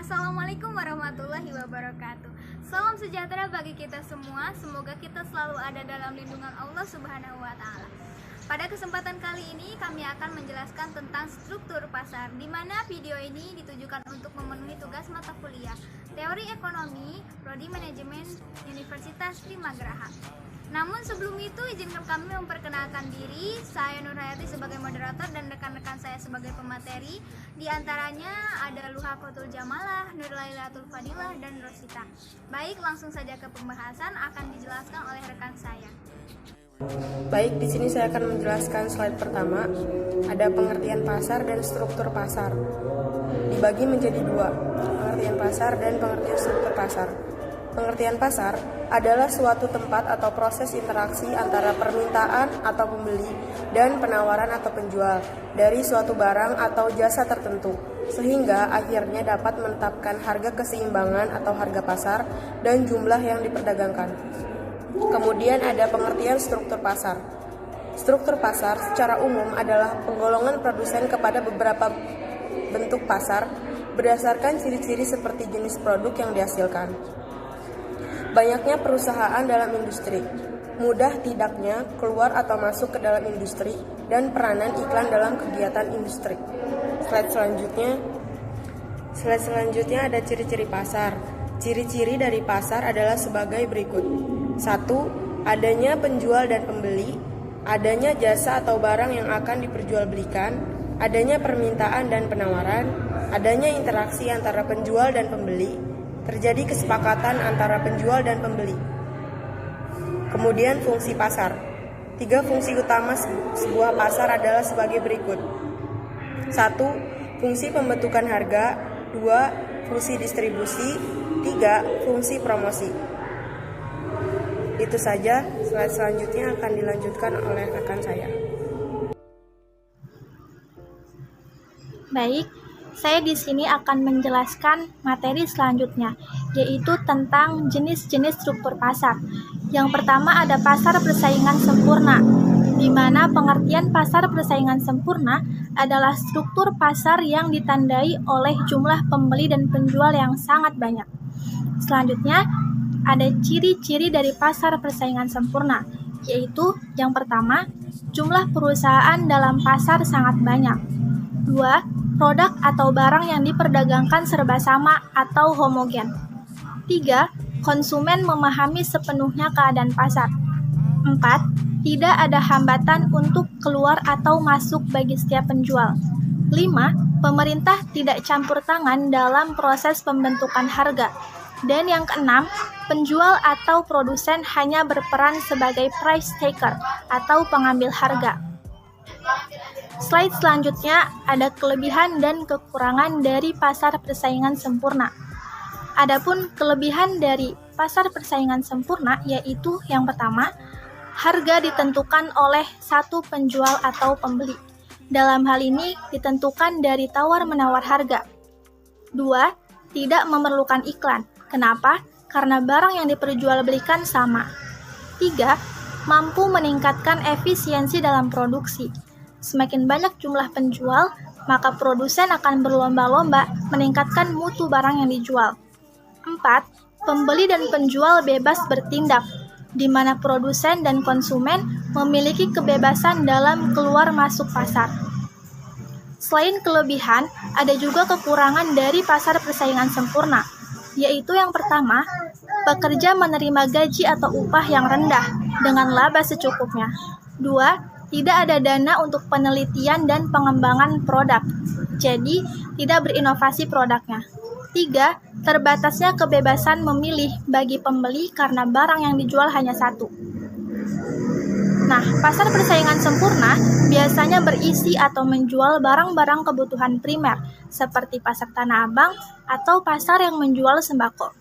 Assalamualaikum warahmatullahi wabarakatuh. Salam sejahtera bagi kita semua. Semoga kita selalu ada dalam lindungan Allah Subhanahu wa taala. Pada kesempatan kali ini kami akan menjelaskan tentang struktur pasar, di mana video ini ditujukan untuk memenuhi tugas mata kuliah Teori Ekonomi, Prodi Manajemen Universitas Trisakti. Namun sebelum itu izinkan kami memperkenalkan diri. Saya Nur Hayati sebagai moderator dan rekan-rekan saya sebagai pemateri. Di antaranya ada Luha Kotul Jamalah, Nur Lailatul Fadilah, dan Rosita. Baik, langsung saja ke pembahasan akan dijelaskan oleh rekan saya. Baik, di sini saya akan menjelaskan slide pertama. Ada pengertian pasar dan struktur pasar. Dibagi menjadi dua, pengertian pasar dan pengertian struktur pasar. Pengertian pasar adalah suatu tempat atau proses interaksi antara permintaan atau pembeli dan penawaran atau penjual dari suatu barang atau jasa tertentu, sehingga akhirnya dapat menetapkan harga keseimbangan atau harga pasar dan jumlah yang diperdagangkan. Kemudian ada pengertian struktur pasar. Struktur pasar secara umum adalah penggolongan produsen kepada beberapa bentuk pasar berdasarkan ciri-ciri seperti jenis produk yang dihasilkan, banyaknya perusahaan dalam industri, mudah tidaknya keluar atau masuk ke dalam industri, dan peranan iklan dalam kegiatan industri. Slide selanjutnya ada ciri-ciri pasar. Ciri-ciri dari pasar adalah sebagai berikut. 1. Adanya penjual dan pembeli, adanya jasa atau barang yang akan diperjualbelikan, adanya permintaan dan penawaran, adanya interaksi antara penjual dan pembeli, terjadi kesepakatan antara penjual dan pembeli. Kemudian fungsi pasar. 3 fungsi utama sebuah pasar adalah sebagai berikut. 1. Fungsi pembentukan harga. 2. Fungsi distribusi. 3. Fungsi promosi. Itu saja, slide selanjutnya akan dilanjutkan oleh rekan saya. Baik, saya di sini akan menjelaskan materi selanjutnya, yaitu tentang jenis-jenis struktur pasar. Yang pertama ada pasar persaingan sempurna, di mana pengertian pasar persaingan sempurna adalah struktur pasar yang ditandai oleh jumlah pembeli dan penjual yang sangat banyak. Selanjutnya, ada ciri-ciri dari pasar persaingan sempurna, yaitu yang pertama, jumlah perusahaan dalam pasar sangat banyak. 2. Produk atau barang yang diperdagangkan serba sama atau homogen. 3. Konsumen memahami sepenuhnya keadaan pasar. 4. Tidak ada hambatan untuk keluar atau masuk bagi setiap penjual. 5. Pemerintah tidak campur tangan dalam proses pembentukan harga. Dan yang keenam, penjual atau produsen hanya berperan sebagai price taker atau pengambil harga. Slide selanjutnya ada kelebihan dan kekurangan dari pasar persaingan sempurna. Adapun kelebihan dari pasar persaingan sempurna yaitu yang pertama, harga ditentukan oleh satu penjual atau pembeli. Dalam hal ini ditentukan dari tawar-menawar harga. 2. Tidak memerlukan iklan. Kenapa? Karena barang yang diperjualbelikan sama. 3. Mampu meningkatkan efisiensi dalam produksi. Semakin banyak jumlah penjual, maka produsen akan berlomba-lomba meningkatkan mutu barang yang dijual. 4. Pembeli dan penjual bebas bertindak, di mana produsen dan konsumen memiliki kebebasan dalam keluar masuk pasar. Selain kelebihan, ada juga kekurangan dari pasar persaingan sempurna, yaitu yang pertama, pekerja menerima gaji atau upah yang rendah dengan laba secukupnya. 2. Tidak ada dana untuk penelitian dan pengembangan produk, jadi tidak berinovasi produknya. 3. Terbatasnya kebebasan memilih bagi pembeli karena barang yang dijual hanya satu. Nah, pasar persaingan sempurna biasanya berisi atau menjual barang-barang kebutuhan primer, seperti pasar Tanah Abang atau pasar yang menjual sembako.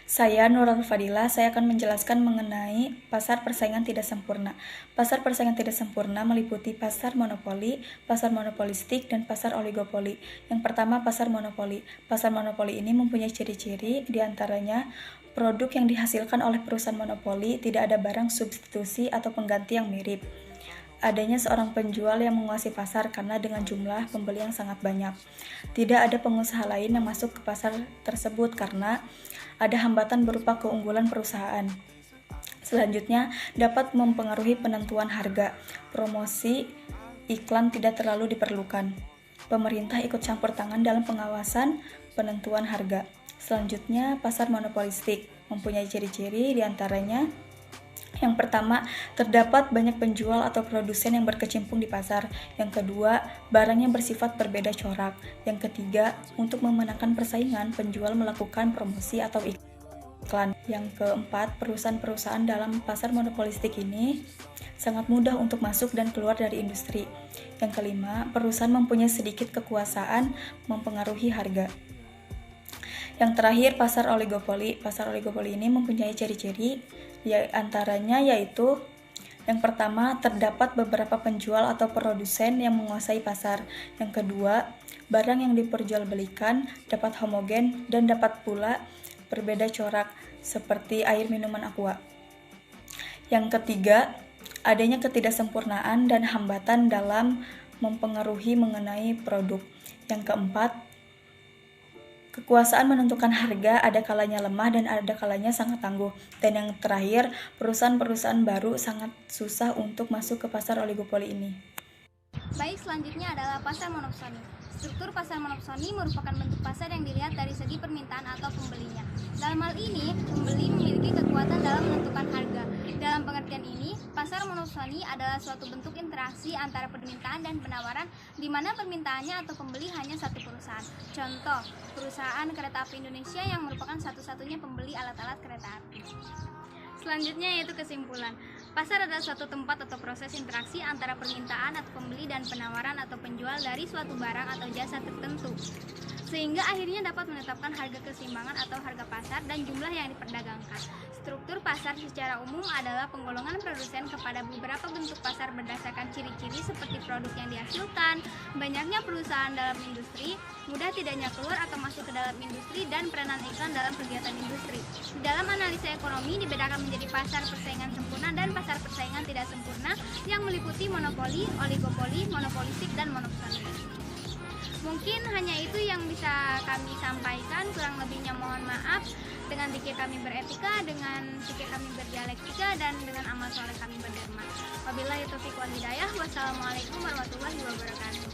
Saya Nurul Fadilah, saya akan menjelaskan mengenai pasar persaingan tidak sempurna. Pasar persaingan tidak sempurna meliputi pasar monopoli, pasar monopolistik, dan pasar oligopoli. Yang pertama, pasar monopoli. Pasar monopoli ini mempunyai ciri-ciri, diantaranya produk yang dihasilkan oleh perusahaan monopoli tidak ada barang substitusi atau pengganti yang mirip. adanya seorang penjual yang menguasai pasar karena dengan jumlah pembeli yang sangat banyak. Tidak ada pengusaha lain yang masuk ke pasar tersebut karena ada hambatan berupa keunggulan perusahaan. Selanjutnya, dapat mempengaruhi penentuan harga. Promosi iklan tidak terlalu diperlukan. Pemerintah ikut campur tangan dalam pengawasan penentuan harga. Selanjutnya, pasar monopolistik mempunyai ciri-ciri diantaranya: yang pertama, terdapat banyak penjual atau produsen yang berkecimpung di pasar. Yang kedua, barangnya bersifat berbeda corak. Yang ketiga, untuk memenangkan persaingan, penjual melakukan promosi atau iklan. Yang keempat, perusahaan-perusahaan dalam pasar monopolistik ini sangat mudah untuk masuk dan keluar dari industri. Yang kelima, perusahaan mempunyai sedikit kekuasaan mempengaruhi harga. Yang terakhir, pasar oligopoli. Pasar oligopoli ini mempunyai ciri-ciri, antaranya yaitu: yang pertama, terdapat beberapa penjual atau produsen yang menguasai pasar. Yang kedua, barang yang diperjualbelikan dapat homogen dan dapat pula berbeda corak, seperti air minuman aqua. Yang ketiga, adanya ketidaksempurnaan dan hambatan dalam mempengaruhi mengenai produk. Yang keempat, kekuasaan menentukan harga ada kalanya lemah dan ada kalanya sangat tangguh. Dan yang terakhir, perusahaan-perusahaan baru sangat susah untuk masuk ke pasar oligopoli ini. Baik, selanjutnya adalah pasar monopsoni. Struktur pasar monopsoni merupakan bentuk pasar yang dilihat dari segi permintaan atau pembelinya. Dalam hal ini, pembeli memiliki kekuatan dalam menentukan harga. Dalam pengertian ini, pasar monopsoni adalah suatu bentuk interaksi antara permintaan dan penawaran di mana permintaannya atau pembeli hanya satu perusahaan. Contoh, perusahaan Kereta Api Indonesia yang merupakan satu-satunya pembeli alat-alat kereta api. Selanjutnya yaitu kesimpulan. Pasar adalah suatu tempat atau proses interaksi antara permintaan atau pembeli dan penawaran atau penjual dari suatu barang atau jasa tertentu, sehingga akhirnya dapat menetapkan harga keseimbangan atau harga pasar dan jumlah yang diperdagangkan. Struktur pasar secara umum adalah penggolongan produsen kepada beberapa bentuk pasar berdasarkan ciri-ciri seperti produk yang dihasilkan, banyaknya perusahaan dalam industri, mudah tidaknya keluar atau masuk ke dalam industri, dan peranan iklan dalam kegiatan industri. Dalam analisa ekonomi dibedakan menjadi pasar persaingan sempurna dan pasar persaingan tidak sempurna yang meliputi monopoli, oligopoli, monopolistik, dan monopsoni. Mungkin hanya itu yang bisa kami sampaikan, kurang lebihnya mohon maaf. Dengan zikir kami beretika, dengan zikir kami berdialektika, dan dengan amal soleh kami berderma. Wabillahi taufiq wal hidayah. Wassalamualaikum warahmatullahi wabarakatuh.